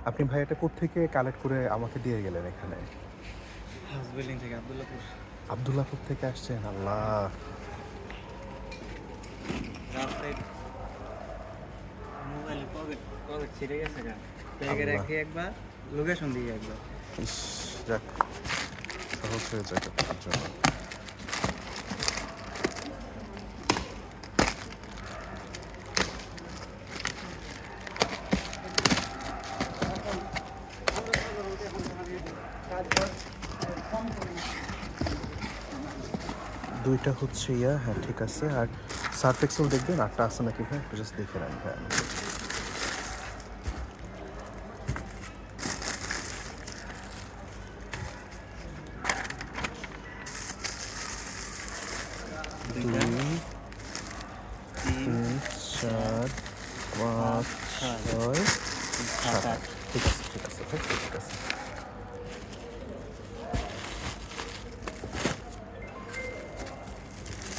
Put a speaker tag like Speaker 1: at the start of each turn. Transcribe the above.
Speaker 1: আপনি ভাই এটা কোত্থেকে কালেক্ট করে আমাকে দিয়ে গেলেন এখানে?
Speaker 2: হাউস বিল্ডিং থেকে আব্দুল্লাহপুর।
Speaker 1: আব্দুল্লাহপুর থেকে আসছেন? আল্লাহ!
Speaker 2: রাস্তায় মোবাইল পকেট পকেট ছিঁড়ে গেছে গা। ব্যাগে
Speaker 1: আল্লাহ!
Speaker 2: রাখি একবার, লোকেশন দিয়ে একবার।
Speaker 1: ইস! যাক, সহজ হয়ে যাক আপনার জন্য। দুইটা হচ্ছে হ্যাঁ ঠিক আছে। আর সার্ফ এক্সেল দেখবেন আরটা আছে নাকি ভাই? একটু জাস্ট দেখে নেন ভাই আমাকে।
Speaker 2: দুইটা,
Speaker 1: 2,
Speaker 2: তিন,
Speaker 1: 3, 4, 5, 6, 7, 8 ঠিক আছে ভাই।